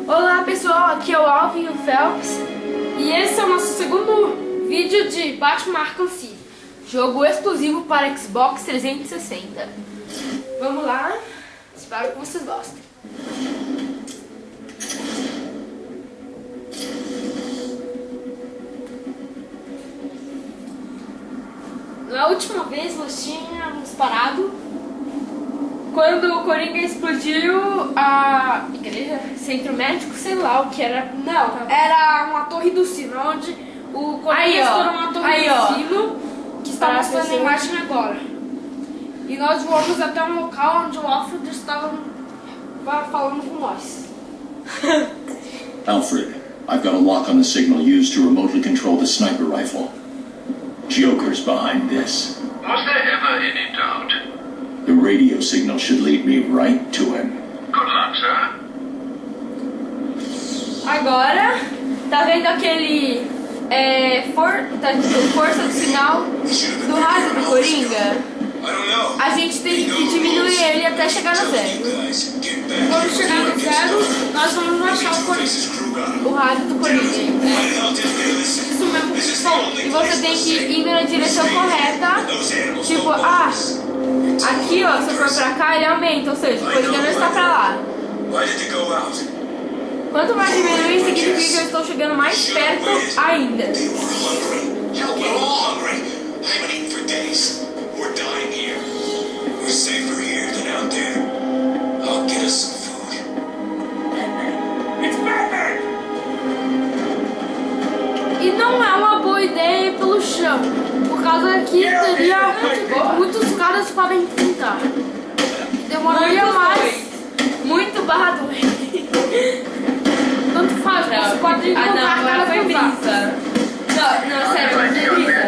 Olá pessoal, aqui é o Alvin e o Phelps e esse é o nosso segundo vídeo de Batman Arkham City, jogo exclusivo para Xbox 360. Vamos lá, espero que vocês gostem. Na última vez nós tínhamos parado quando o Coringa explodiu a igreja, centro médico, sei lá o que era. Não, era uma torre do sino, onde o Coringa estourou uma torre do sino, que está mostrando a imagem agora. E nós voamos até um local onde o Alfred estava falando com nós. Alfred, I've got a lock on the signal used to remotely control the sniper rifle. Joker's behind this. Was there ever any doubt? The radio signal should lead me right to him. Good luck, sir. Agora, tá vendo aquele força do sinal do rádio do Coringa? A gente tem que diminuir ele até chegar no zero. Quando chegar no zero, nós vamos achar o rádio do Coringa. Isso mesmo que você falou. E você tem que ir na direção correta. Tipo, aqui ó, se eu for pra cá ele aumenta, ou seja, o Coringa não está pra lá. Quanto mais diminuir, significa que eu estou chegando mais perto ainda. E não é uma boa ideia ir pelo chão, por causa que teria muitos caras para enfrentar. Demoraria mais, muito barra doente. Tanto faz, você pode encontrar caras pra usar. Não, sério, foi brisa.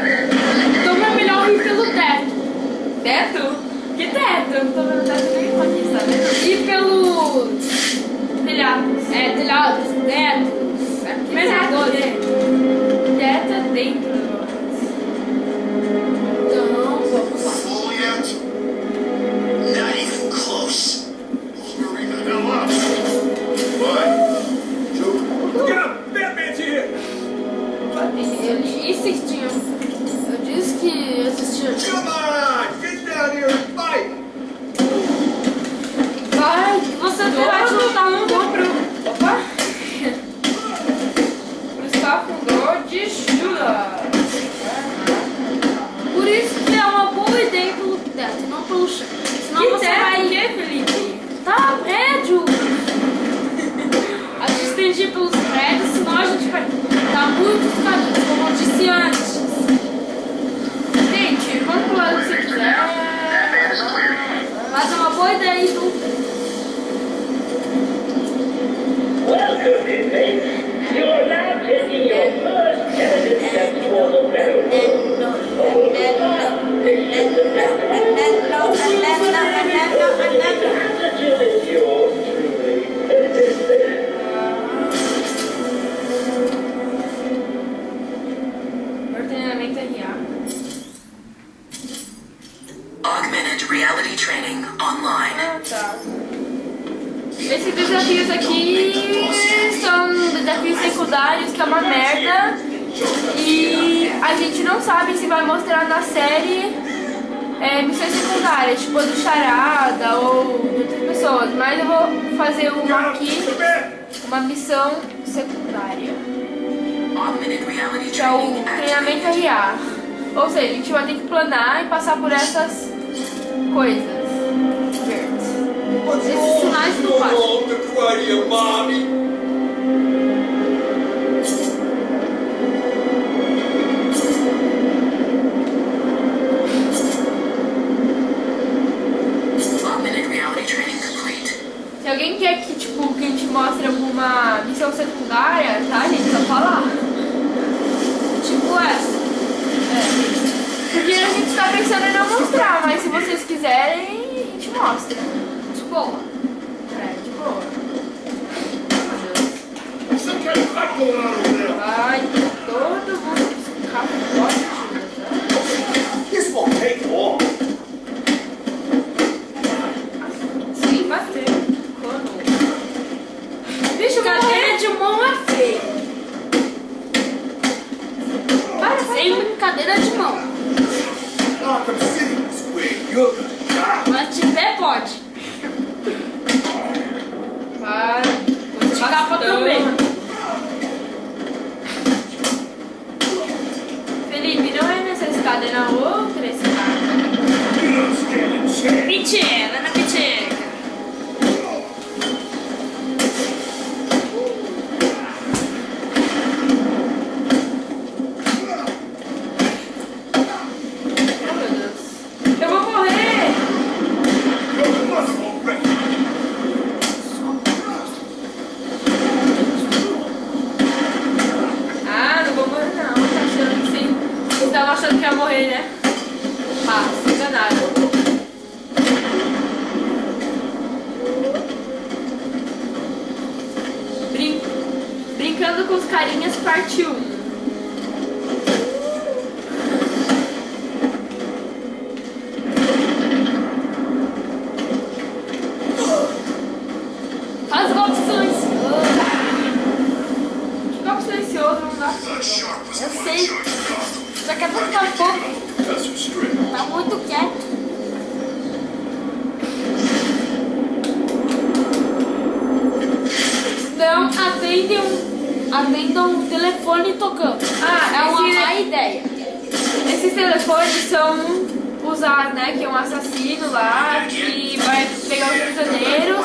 Então é melhor ir pelo teto. Teto? Que teto? Eu não tô vendo teto nenhum aqui, sabe? Ir pelos telhados. Telhados, tetos, miradores. Teto é dentro do negócio. Então, vamos lá. Not even close. Hurry the hell up. What? Joker? Get up! Batman's here! Ele insistiu. Eu disse que existia. Come on! Get down here and fight! Vai, você vai lutar um pro. Opa! Pro escafundor de Shula. Por isso que é uma boa ideia pelo teto, não pelo chão. Senão Que você teto? vai. Que, Felipe? Tá, prédio! A gente tem que ir pelos prédios, senão a gente vai dar muitos caminhos, como eu disse antes. Gente, vamos pro lado que você quiser. Mas é uma boa ideia ir pelo teto. Welcome, inmates. You are now taking your first tentative step towards a better world. The passage is yours truly. Treinamento RA. Augmented reality training online. Tá. Esses desafios aqui são desafios secundários, que é uma merda. E a gente não sabe se vai mostrar na série missões secundárias, tipo a do Charada ou de outras pessoas. Mas eu vou fazer uma aqui, uma missão secundária, Augmented reality que é o training treinamento activated. RA. Ou seja, a gente vai ter que planar e passar por essas coisas verdes. Esses sinais do passo. to cry to your mommy? Augmented reality training complete. Se alguém quer que, tipo, que a gente mostre alguma missão secundária, tá, gente? Só falar. Tipo essa. Porque a gente tá pensando em não mostrar, mas se vocês quiserem, a gente mostra. De boa. De boa. Meu Deus. Some kind of fight going on over there. Vai todo mundo ficar forte. This won't take long. Sim, bateu. Quando? Bicho, cadeira de mão é feio. Sem brincadeira de mão. Arkham City is where you're gonna die. Mas tiver, pode. Para. De capa também. Felipe, não é nessa escada, é na outra escada. You don't stand a chance. Mentira, na mentira. Oh, meu Deus. Eu vou morrer. You must already. Ah, não vou morrer não. Tá achando que sim. Vocês estavam achando que ia morrer, né? Ah, se enganaram. Brincando com os carinhas, parte 1. Faz golpe silencioso. Que golpe silencioso, não dá. Eu sei. Só quer ficar um pouco. That's your strength. Tá muito quieto. Não atendam o telefone tocando. Ah, É uma esse- má ideia. Esses telefones são usados, né? Que é um assassino lá que vai pegar os prisioneiros.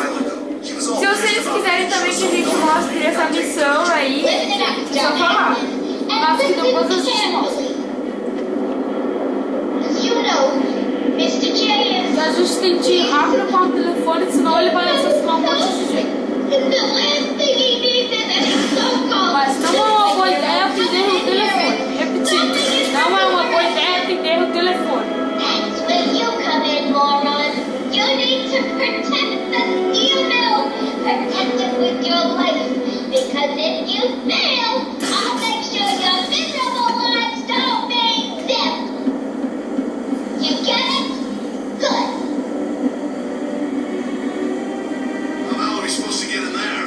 Se vocês quiserem também que a gente mostre essa missão aí, é só falar. Mas que depois a gente mostra. Mr. J E a gente tem que ir rápido com o telefone, senão ele vai assassinar um monte de gente. is the last thing he needs is any so-called Mas não é uma boa ideia atender o telefone. Repetindo, não é uma boa ideia atender o telefone. That's where you come in, moron. You need to protect the steel mill. Protect it with your life. Because if you fail, I'll make sure your miserable lives don't exist. You get it? Good. How are we supposed to get in there?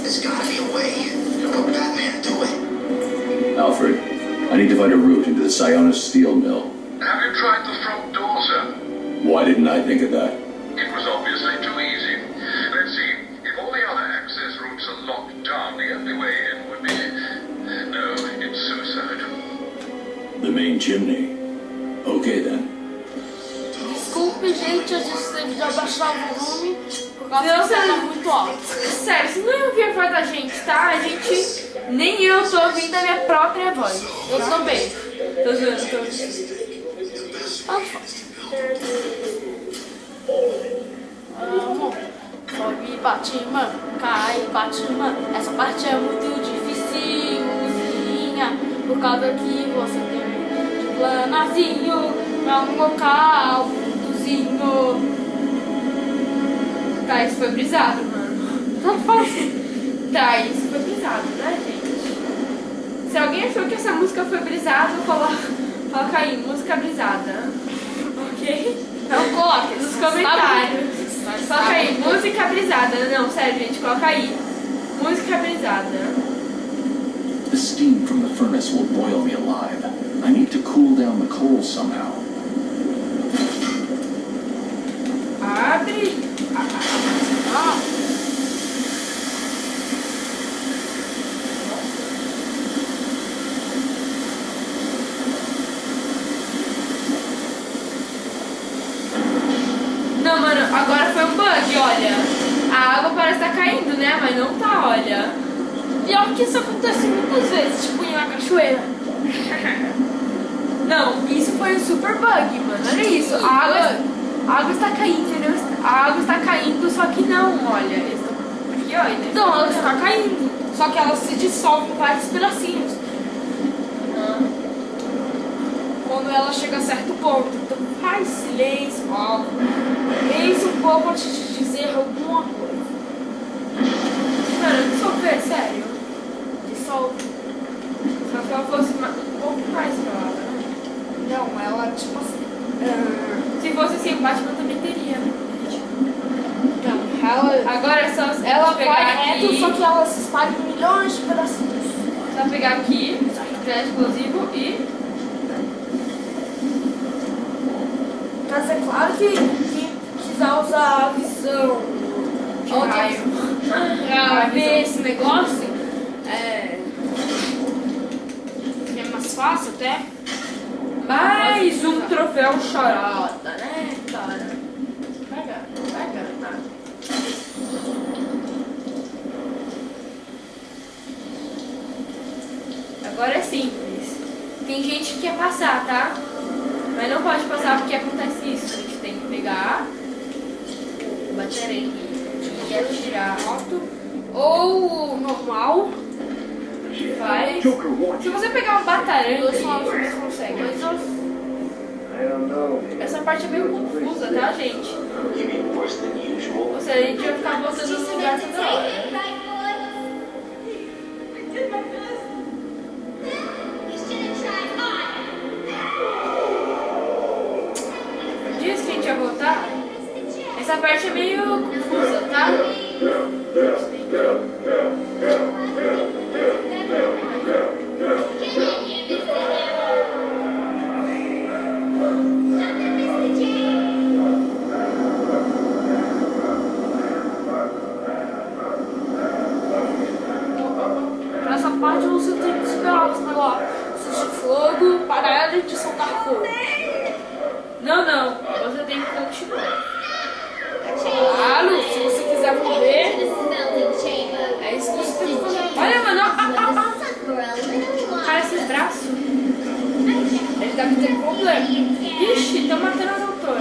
There's gotta be a way. Let Batman do it. Alfred, I need to find a route into the Sionis steel mill. Have you tried the front door, sir? Why didn't I think of that? It was obviously too easy. Let's see. If all the other access routes are locked down, the only way in would be... No, it's suicide. The main chimney. Okay then. Desculpe, gente, a gente teve de abaixar o volume por causa Não, que tá você- muito alto. Sério, vocês não iam ouvir a voz da gente, tá? A gente... Nem eu tô ouvindo a minha própria voz. Eu também. Tô zoando, tô ouvindo. Vamos. Sobe Batman, cai Batman. Essa parte é muito dificilzinha, por causa que você tem de planazinho pra um local mundozinho. Tá, isso foi brisado, mano. Tá fácil. Tá, isso foi brisado, né, gente? Se alguém achou que essa música foi brisada, coloca aí, música brisada. Ok? Não coloque Nos comentários. Coloca aí, música brisada. Não, sério, gente, coloca aí. Música brisada. The steam from the furnace will boil me alive. I need to cool down the coal somehow. Abre. Ah, Não, mano, agora foi um bug, olha. A água parece estar caindo, né? Mas não tá, olha. pior que isso acontece muitas vezes, tipo em uma cachoeira. Não, isso foi um super bug, mano. Olha isso. A água está caindo, entendeu? A água está caindo, só que não, olha. Aqui, olha. Então, ela está caindo, só que ela se dissolve em vários pedacinhos. Quando ela chega a certo ponto. Então faz silêncio, ó. Pense um pouco antes de dizer alguma coisa. Mano, dissolver, sério. Dissolve. Só que ela fosse um pouco mais pra lá, né? Não, ela tipo assim. Se fosse assim, o Batman também teria. Não, ela. Agora é só Ela pegar vai aqui. muito, só que ela se espalha em milhões de pedacinhos. Você vai pegar aqui, pegar explosivo e... Mas é claro que quem quiser usar a visão de raio Pra ver esse negócio, é mais fácil até. Mais um troféu charada, né, cara? Pega, tá? Agora é simples. Tem gente que quer passar, tá? Mas não pode passar porque acontece isso. A gente tem que pegar o batarangue e atirar alto ou normal. Faz. Se você pegar um batarangue, você consegue. Essa parte é meio confusa, tá, gente? Ou seja, a gente vai ficar voltando no lugar toda hora. Disse que a gente ia voltar? Essa parte é meio confusa, tá? Nessa parte você tem que esperar os negócios de fogo para de soltar fogo. Não. Você tem que continuar. Claro, se você quiser morrer, é isso que você tem que fazer. Olha, mano, cara, esses braços. Ele deve ter problema. Ixi, tá matando a doutora.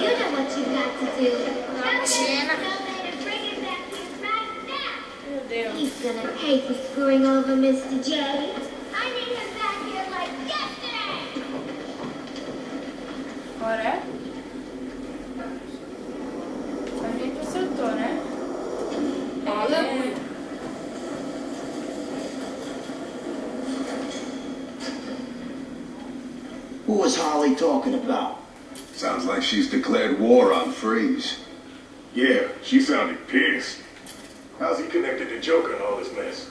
Meu Deus. He's gonna pay for screwing over Mr. J. I need him back here like yesterday. Agora é? A gente acertou, né? aleluia. Who was Holly talking about? Sounds like she's declared war on Freeze. Yeah, she sounded pissed. How's he connected to Joker in all this mess?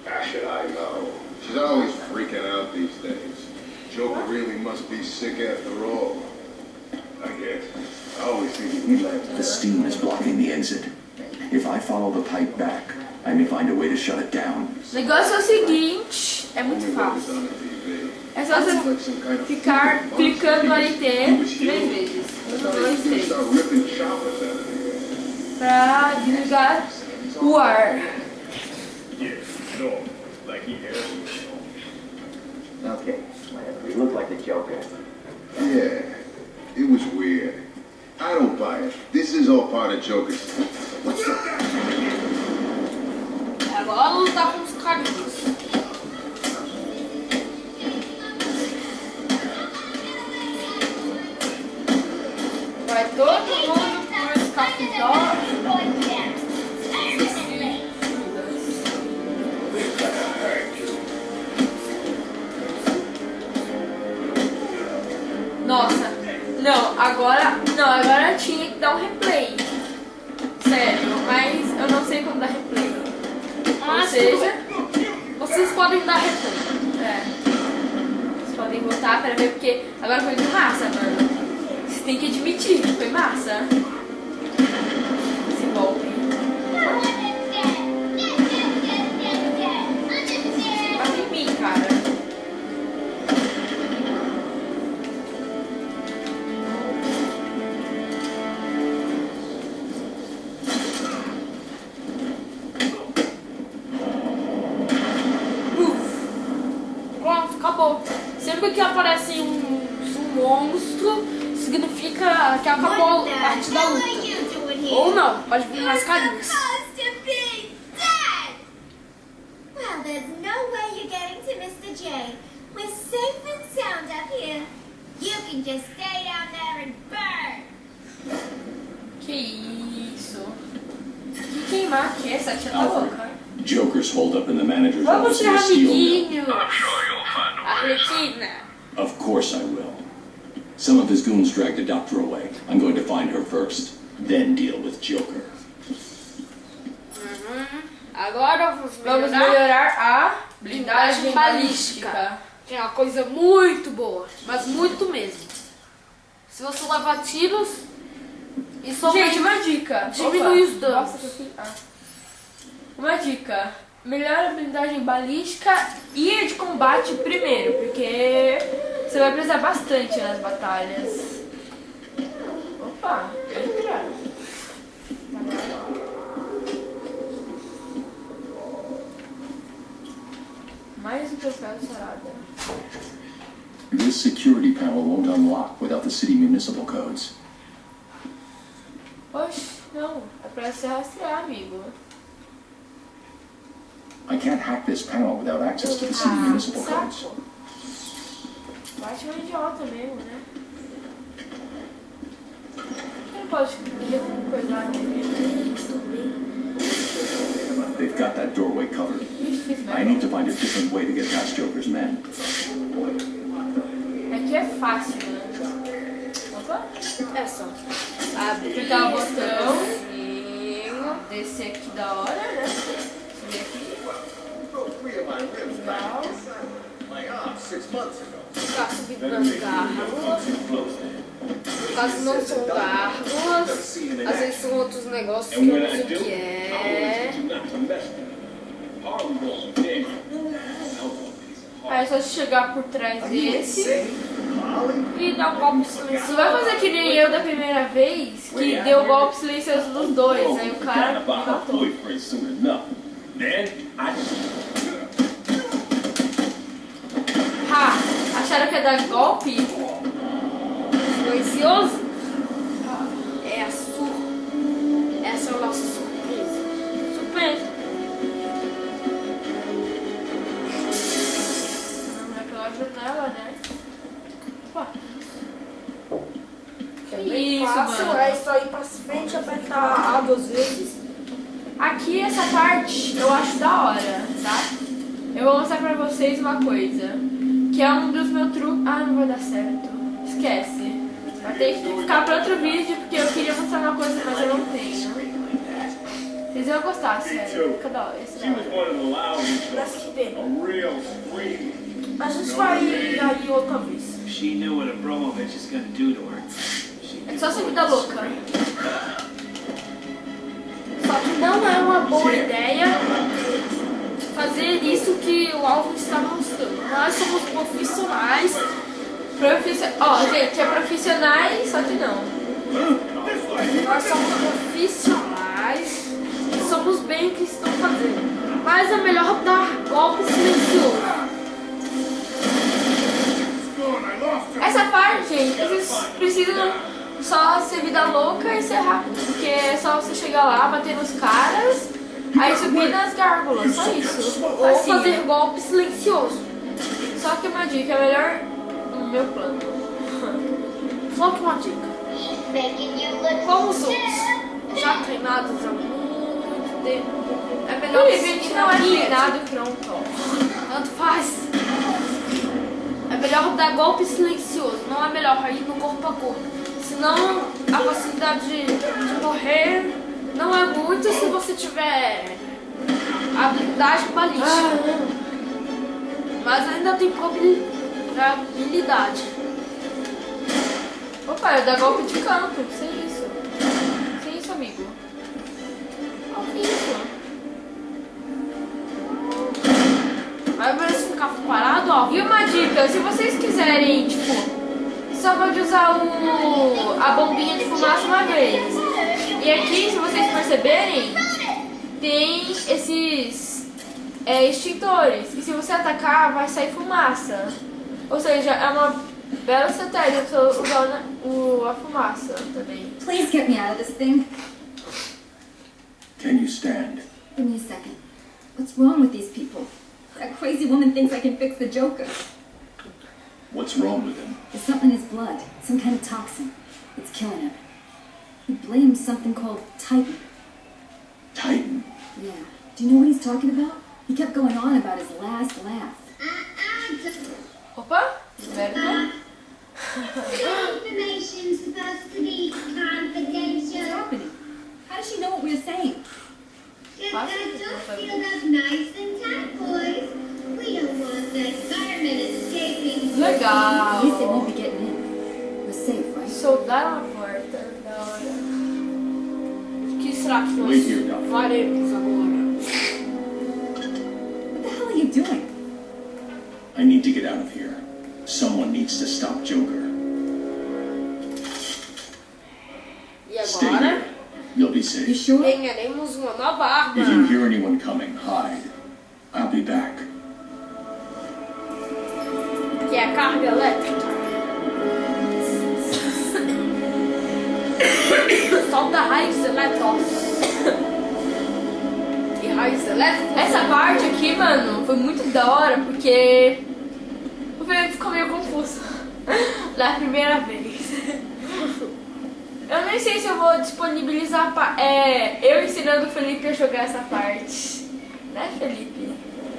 How should I know? She's always freaking out these days. Joker really must be sick after all. I guess. I always figured he left. The steam is blocking the exit. If I follow the pipe back, I may find a way to shut it down. O negócio é o seguinte, é muito fácil. On the TV. É só você Like some kind of ficar clicando no LT 3 vezes. 1, 2, 3. start ripping choppers out of here. Pra desligar o ar. Yeah, no, like he had. Okay, we look like the Joker. Yeah, it was weird. I don't buy it. This is all part of Joker's. What's up? Agora lutar com os carinhos. Vai todo mundo pro escafundó. Nossa, agora tinha que dar um replay. Sério, mas eu não sei como dar replay. Ou seja, Vocês podem dar replay. vocês podem voltar para ver, porque agora foi muito massa, mano. Vocês têm que admitir que foi massa. Esse golpe. Bate em mim, cara. Pronto, acabou. Sempre que aparece um monstro, significa que acabou a parte da luta. Ou não, pode vir mais carinhos. Well, there's no way you're getting to Mr. J. We're safe and sound up here. You can just stay down there and burn. Que isso? Que queimar que essa tia tá louca. Joker's holed up in the manager's Vamos office ser in the steel mill. amiguinhos. I'm sure you'll find a way. Arlequina. Of course I will. Some of his goons dragged a doctor away. I'm going to find her first, then deal with Joker. Agora Vamos melhorar a blindagem balística. Que é uma coisa muito boa, mas muito mesmo. Se você levar tiros e Gente, uma dica. diminui os danos. Nossa, uma dica. Melhora a blindagem balística e a de combate primeiro, porque você vai precisar bastante nas batalhas. Opa, entra. Mais um troféu de sarada. This security panel won't unlock without the city municipal codes. Oxe, não. É pra se rastrear, amigo. I can't hack this panel without access to the city municipal codes. Saco. Bate um idiota mesmo, né? Quem pode coisar mesmo? They've got that doorway covered. I need to find a different way to get past Joker's men. Aqui é fácil, né? Opa. É só abrir, Apertar o botão. Descer aqui da hora, né? Subir aqui. Legal. ficar subindo nas gárgulas. No caso não são gárgulas, às vezes são outros negócios que eu não sei o que é. Aí é só chegar por trás desse E dar um golpe silencioso. Você vai fazer que nem eu da primeira vez, que deu o golpe silencioso dos dois, aí o cara me matou. Ha! Acharam que ia dar golpe? Silencioso? É a sua. Essa é a nossa surpresa. Surpresa! Naquela janela, né? Opa! É bem fácil, mano. é só ir pra frente e apertar A 2 vezes. Aqui essa parte eu acho da hora, tá? Eu vou mostrar pra vocês uma coisa, que é um dos meus truques. Ah, não vai dar certo. Esquece. Vai ter que ficar pra outro vídeo, porque eu queria mostrar uma coisa, mas eu não tenho. Vocês iam gostar, sério. Fica da hora. Esse é da hora. Parece que tem. A gente vai aí outra vez. She knew what Abramovich is going to do to her. É só ser vida louca. Só que não é uma boa ideia fazer isso que o Alvin está mostrando. Nós somos profissionais. Ó, gente, é profissionais, só que não. Nós somos profissionais e somos bem o que estão fazendo. Mas é melhor dar golpe silencioso. Essa parte, gente, vocês precisam só ser vida louca e ser rápido. Porque é só você chegar lá, bater nos caras, aí subir nas gárgulas, só isso. Ou fazer golpe silencioso. Só que uma dica, é melhor no meu plano. Só que uma dica. Como somos já treinados há muito tempo, é melhor A gente não é treinado e pronto. Tanto faz. É melhor dar golpe silencioso, não é melhor ir no corpo a corpo. Senão a facilidade de morrer não é muito se você tiver habilidade balística. Mas ainda tem probabilidade. Opa, eu dar golpe de campo, sem isso. Sem isso, amigo. O que é isso? Aí parece ficar parado, ó. E uma dica, se vocês quiserem, tipo, só pode usar a bombinha de fumaça uma vez. E aqui, se vocês perceberem, tem esses extintores. E se você atacar, vai sair fumaça. Ou seja, é uma bela estratégia pra usar a fumaça também. Please get me out of this thing. Can you stand? Give me a second. What's wrong with these people? That crazy woman thinks I can fix the Joker. What's wrong with him? There's something in his blood. Some kind of toxin. It's killing him. He blames something called Titan. Titan? Yeah. Do you know what he's talking about? He kept going on about his last laugh. Opa, merda. Information's supposed to be confidential. What's happening? How does she know what we're saying? Get that dust sealed up nice and tight, boys. We don't want that fireman escaping. Legal. At least they won't be getting in. It was safe, right? Soldaram a porta. Da hora. Que será que Wait here, nós Doc. faremos agora? What the hell are you doing? I need to get out of here. Someone needs to stop Joker. E Stay agora, here. You'll be You safe. sure? ganharemos uma nova arma. If you hear anyone coming, hide. I'll be back. Que é a carga elétrica. Solta raios elétricos. E raios elétricos. Essa parte aqui, mano, foi muito da hora, porque o Felipe ficou meio confuso da primeira vez. Eu nem sei se eu vou disponibilizar eu ensinando o Felipe a jogar essa parte. Né, Felipe?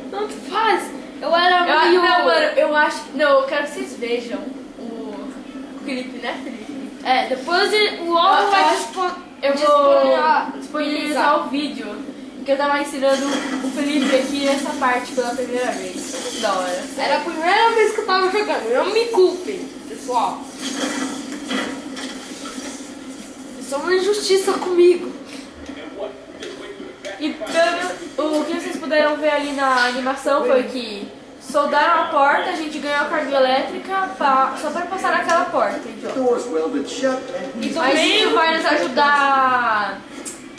Tanto faz. Eu era meio... Não, mano, eu acho... Não, eu quero que vocês vejam o Felipe, né, Felipe? É, depois o Aldo vai Eu vou disponibilizar o vídeo que eu tava ensinando o Felipe aqui nessa parte pela primeira vez. Muito da hora. Era a primeira vez que eu tava jogando. Não me culpem, pessoal. Isso é uma injustiça comigo. E o que vocês puderam ver ali na animação foi que soldaram a porta, a gente ganhou a carga elétrica só pra passar naquela porta, então. Doors welded shut, E também isso vai nos ajudar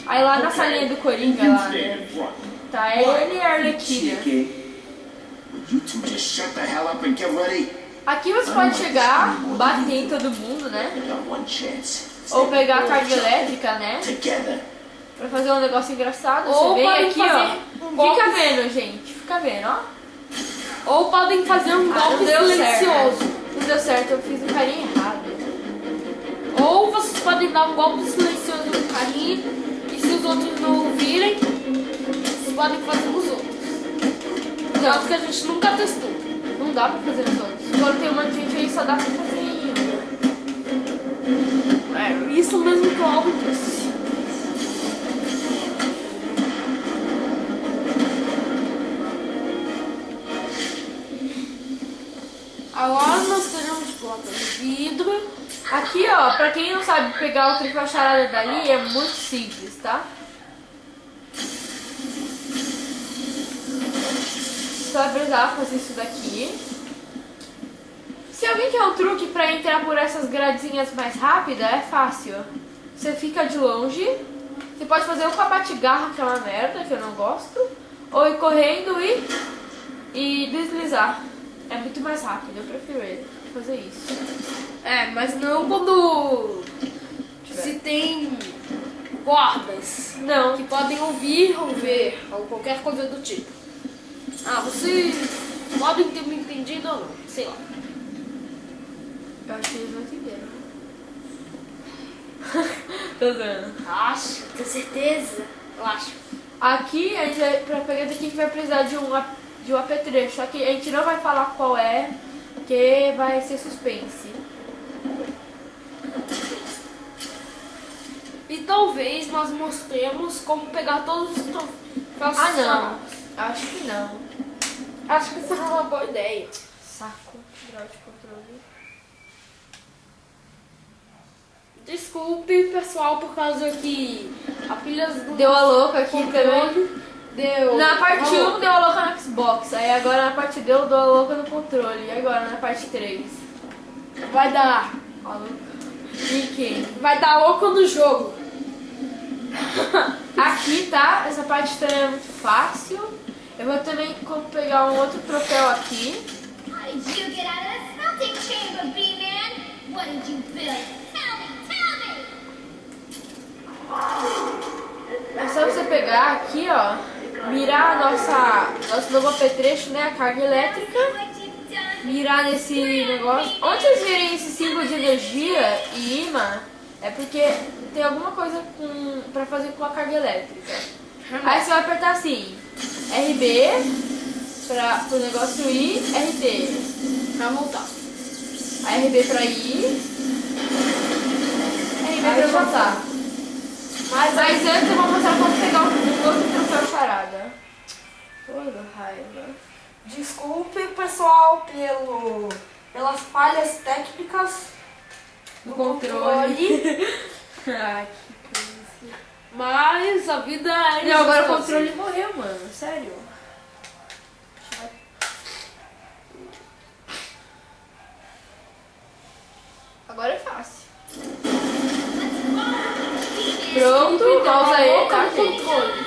a ir lá na salinha do Coringa lá, né? Tá, ele e a Arlequina. Will you two just shut the hell up and get ready? Aqui você pode chegar, bater em todo mundo, né? We got one chance. Ou pegar a carga elétrica, né? Together. Pra fazer um negócio engraçado. Ou Você vem podem aqui, fazer ó. um golpe. Fica vendo, gente. Fica vendo, ó. Ou podem fazer um Não golpe deu certo. silencioso. Não deu certo, eu fiz um carinho errado. Ou vocês podem dar um golpe silencioso no carrinho. E se os outros não ouvirem, vocês podem fazer nos outros. Não, que a gente nunca testou. Não dá pra fazer nos outros. Quando tem um monte de gente aí, só dá pra fazer em um. É, isso mesmo que o Aldo disse. Agora nós teremos placas de vidro. Aqui, ó, pra quem não sabe pegar o triplo charada dali, é muito simples, tá? Você vai precisar fazer isso daqui. Se alguém quer um truque pra entrar por essas gradezinhas mais rápida, é fácil. Você fica de longe. Você pode fazer ou com a bate-garra, que é uma merda, que eu não gosto. Ou ir correndo e deslizar. É muito mais rápido, eu prefiro ele fazer isso. É, mas não quando se tem guardas Não. que podem ouvir ou ver, ou qualquer coisa do tipo. Ah, vocês podem ter me entendido ou não, sei lá. Eu acho que eles não entenderam. Tô zoando. Acho, tenho certeza. Eu acho. Aqui, a gente vai, pra pegar daqui, a gente vai precisar de um apetrecho. Só que a gente não vai falar qual é, porque vai ser suspense. E talvez nós mostremos como pegar todos os troféus. Ah, não. Acho que não. Acho que isso é uma boa ideia. Saco. Grau de controle. Desculpe, pessoal, por causa que a pilha do Deu a louca aqui controle deu. Na parte a 1 deu a louca no Xbox. Aí agora na parte 2 deu a louca no controle. E agora na parte 3? Vai dar. A louca. Fiquem. Vai dar louco no jogo. Aqui, tá? Essa parte também é muito fácil. Eu vou também pegar um outro troféu aqui. How did you get out of the smelting chamber, B-Man? What did you build? Tell me! É só você pegar aqui, ó. Mirar nosso novo apetrecho, né? A carga elétrica. Mirar nesse negócio. Onde vocês verem esse símbolo de energia e imã, é porque tem alguma coisa pra fazer com a carga elétrica. Aí você vai apertar assim, RB, pro negócio ir, RT. Pra voltar. Aí RB pra ir, RB pra voltar. Mas antes eu vou mostrar como pegar um outro troféu charada. Toda raiva. Desculpe, pessoal, pelas falhas técnicas do controle. Ai, que coisa. Mas a vida é... Não, agora o controle morreu, mano. Sério. Agora é fácil. Pronto, pausa aí, tá? Controle.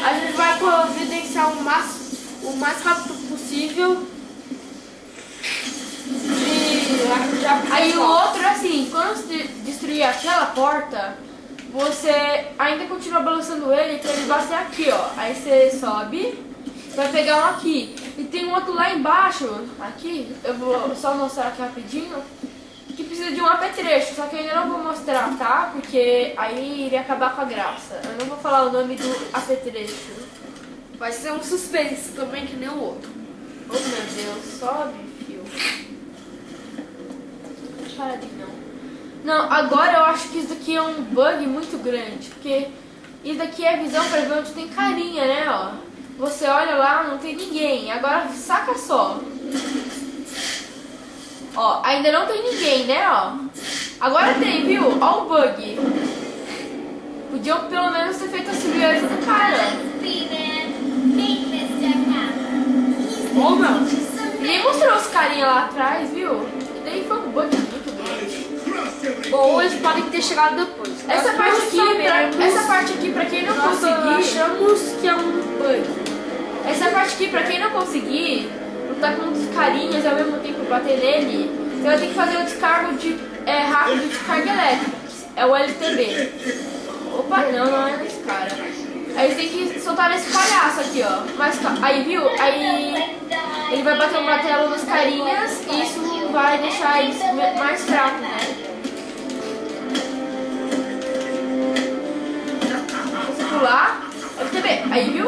A gente vai providenciar o mais rápido possível. Aí o outro é assim, quando você destruir aquela porta, você ainda continua balançando ele pra ele bater aqui, ó. Aí você sobe, vai pegar um aqui. E tem um outro lá embaixo, aqui, eu vou só mostrar aqui rapidinho, que precisa de um apetrecho, só que eu ainda não vou mostrar, tá? Porque aí iria acabar com a graça. Eu não vou falar o nome do apetrecho. Vai ser um suspense também, que nem o outro. Oh meu Deus, sobe, fio. Paradinho. Não, agora eu acho que isso daqui é um bug muito grande, porque isso daqui é visão pra ver onde tem carinha, né, ó. Você olha lá, não tem ninguém. Agora saca só. Ó, ainda não tem ninguém, né, ó. Agora tem, viu? Ó o bug. Podiam pelo menos ter feito a segurança do cara. Ou não. Nem mostrou os carinha lá atrás, viu? E daí foi um bug muito grande. Ou eles podem ter chegado depois. Essa parte aqui, pra quem não conseguir... achamos que é um bug. Essa parte aqui, pra quem não conseguir lutar com os carinhas e ao mesmo tempo bater nele, você vai ter que fazer o descargo rápido de carga elétrica. É o LTB. Opa, não é nesse cara. Aí você tem que soltar nesse palhaço aqui, ó. Mas, aí, viu? Aí ele vai bater um martelo nos carinhas e isso vai deixar eles mais fracos, né? Você pular, LTB. Aí, viu?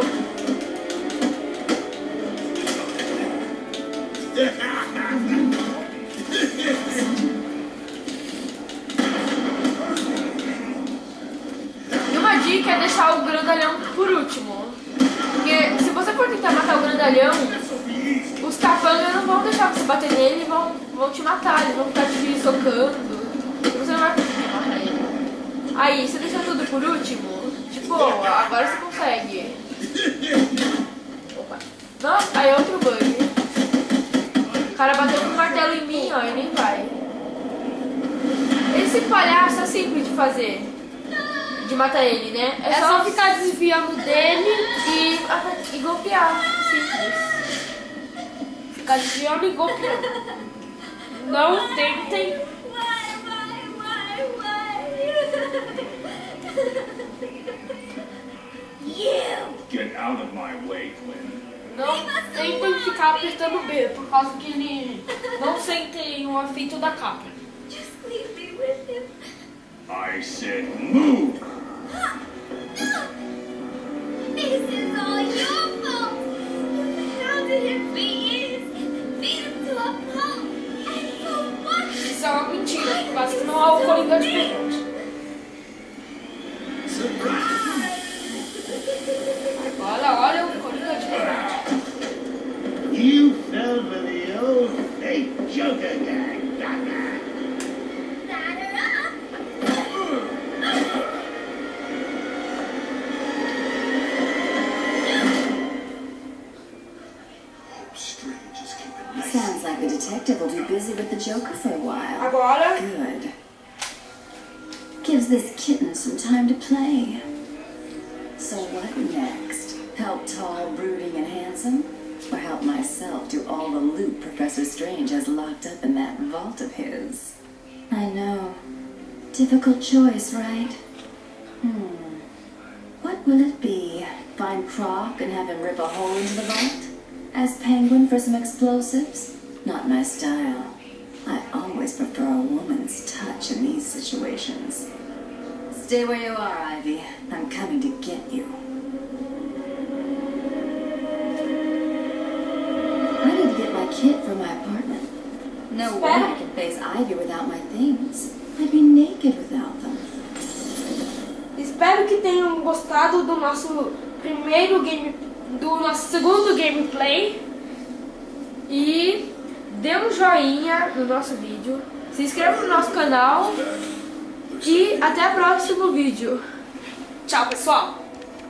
E uma dica é deixar o grandalhão por último. Porque se você for tentar matar o grandalhão, os capangas não vão deixar você bater nele e vão te matar. Eles vão ficar te socando. E você não vai conseguir matar ele. Aí, você deixa tudo por último, tipo, agora você consegue. Opa. Não, aí é outro bug. O cara bateu com o martelo em mim, ó, e nem vai. Esse palhaço é simples de fazer. De matar ele, né? É só ficar desviando dele e golpear. Simples. Ficar desviando e golpeando. Não tentem. Get out of my way, Glenn. Não tentem ficar apertando B, por causa que ele não sentem o efeito da capa. I said move! This is all your fault. You hounded him for years and beat him to a pulp. And for what? Isso é uma mentira, por causa que não há o Coringa de verdade. Agora olha o Coringa de verdade. You fell for the old fake Joker guy. Sounds like the detective will be busy with the Joker for a while. Agora. Good. Gives this kitten some time to play. So what next? Help tall, brooding, and handsome? Or help myself do all the loot Professor Strange has locked up in that vault of his? I know. Difficult choice, right? What will it be? Find Croc and have him rip a hole into the vault? As Penguin for some explosives? Not my style. I always prefer a woman's touch in these situations. Stay where you are, Ivy. I'm coming to get you. I need to get my kit from my apartment. No way I can face Ivy without my things. I'd be naked. naked without them. Espero que tenham gostado do nosso segundo gameplay. E dê um joinha no nosso vídeo. Se inscreva no nosso canal. E até o próximo vídeo. Tchau, pessoal!